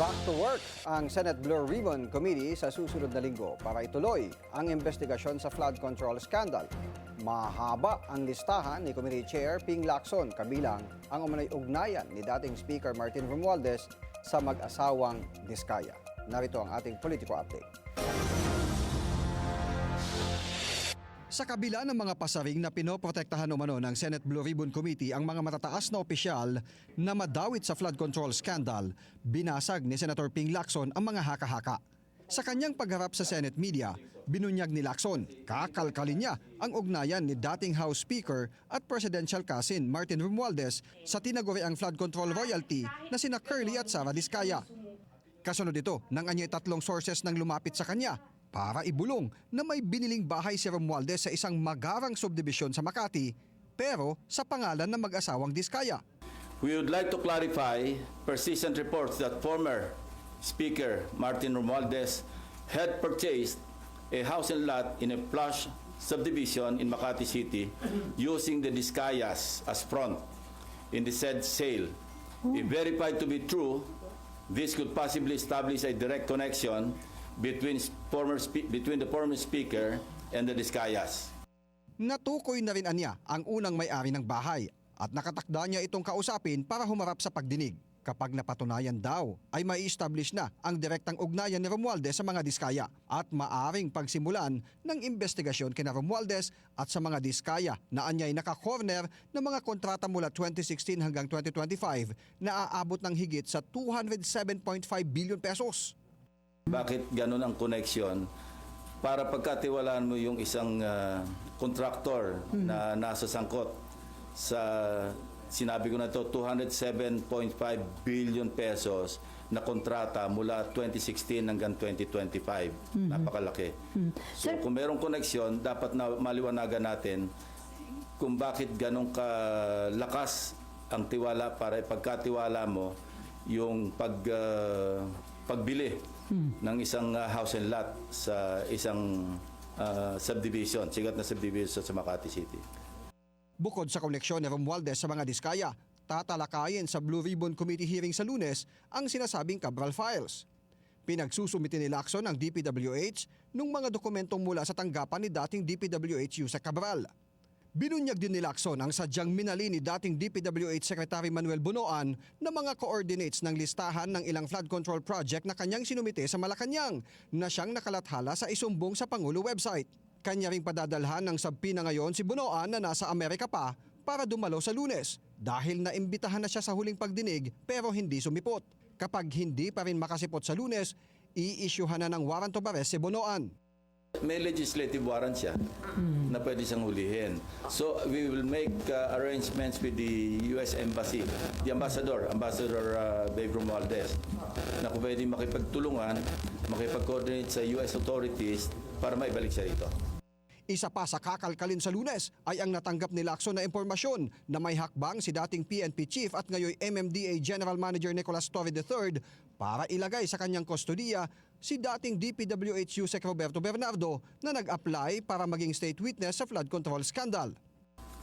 Back to work ang Senate Blue Ribbon Committee sa susunod na linggo para ituloy ang investigasyon sa flood control scandal. Mahaba ang listahan ni Committee Chair Ping Lacson, kabilang ang umano'y ugnayan ni dating Speaker Martin Romualdez sa mag-asawang Diskaya. Narito ang ating politiko update. Sa kabila ng mga pasaring na pinoprotektahan umano ng Senate Blue Ribbon Committee ang mga matataas na opisyal na madawit sa flood control scandal, binasag ni Senator Ping Lacson ang mga haka-haka. Sa kanyang pagharap sa Senate media, binunyag ni Lacson, kakalkalin niya ang ugnayan ni dating House Speaker at Presidential Cousin Martin Romualdez sa tinaguriang flood control royalty na sina Curly at Sara Diskaya. Kasunod ito ng anyay tatlong sources nang lumapit sa kanya para ibulong na may biniling bahay si Romualdez sa isang magarang subdivision sa Makati, pero sa pangalan ng mag-asawang Diskaya. We would like to clarify persistent reports that former Speaker Martin Romualdez had purchased a house and lot in a plush subdivision in Makati City using the Diskayas as front in the said sale. If verified to be true, this could possibly establish a direct connection between the former speaker and the Diskayas. Natukoy na rin anya ang unang may-ari ng bahay at nakatakda niya itong kausapin para humarap sa pagdinig. Kapag napatunayan daw ay mai-establish na ang direktang ugnayan ni Romualdez sa mga Diskaya at maaring pagsimulan ng investigasyon kina Romualdez at sa mga Diskaya na anyay naka-corner ng mga kontrata mula 2016 hanggang 2025 na aabot ng higit sa 207.5 billion pesos. Bakit ganun ang connection? Para pagkatiwalaan mo yung isang kontraktor na nasa sangkot sa, sinabi ko na to, 207.5 billion pesos na kontrata mula 2016 hanggang 2025. Napakalaki. So kung merong koneksyon, dapat na maliwanagan natin kung bakit ganun kalakas ang tiwala para ipagkatiwala mo yung pagbili ng isang house and lot sa isang subdivision, sikat na subdivision sa Makati City. Bukod sa koneksyon ni Romualdez sa mga Diskaya, tatalakayin sa Blue Ribbon Committee hearing sa Lunes ang sinasabing Cabral Files. Pinagsusumiti ni Lacson ang DPWH nung mga dokumentong mula sa tanggapan ni dating DPWH Yusek Cabral. Binunyag din ni Lacson ang sadyang minali ni dating DPWH Secretary Manuel Bunoan na mga coordinates ng listahan ng ilang flood control project na kanyang sinumite sa Malacanang na siyang nakalathala sa isumbong sa Pangulo website. Kanya ring padadalhan ng sabpi na ngayon si Bunoan na nasa Amerika pa para dumalo sa Lunes dahil naimbitahan na siya sa huling pagdinig pero hindi sumipot. Kapag hindi pa rin makasipot sa Lunes, i-issuehan na ng warrant of arrest si Bunoan. May legislative warrant siya na pwede siyang hulihin. So we will make arrangements with the U.S. Embassy, the Ambassador Babe Romualdez, na kung pwede makipagtulungan, makipag-coordinate sa U.S. authorities para maibalik siya rito. Isa pa sa kakalkalin sa Lunes ay ang natanggap ni Lacson na impormasyon na may hakbang si dating PNP Chief at ngayon MMDA General Manager Nicolas Torre III para ilagay sa kanyang kustodiya si dating DPWH Yusek Roberto Bernardo na nag-apply para maging state witness sa flood control scandal.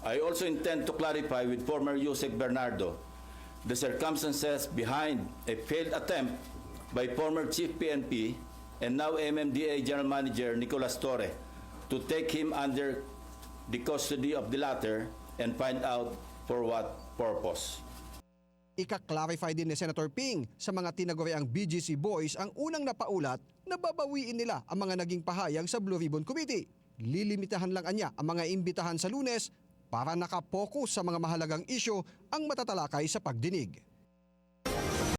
I also intend to clarify with former Yusek Bernardo the circumstances behind a failed attempt by former Chief PNP and now MMDA General Manager Nicolas Torre to take him under the custody of the latter and find out for what purpose. Ika-clarify din ni Senator Ping sa mga tinaguriang BGC boys ang unang napaulat na babawiin nila ang mga naging pahayag sa Blue Ribbon Committee. Lilimitahan lang anya ang mga imbitahan sa Lunes para nakapokus sa mga mahalagang isyu ang matatalakay sa pagdinig.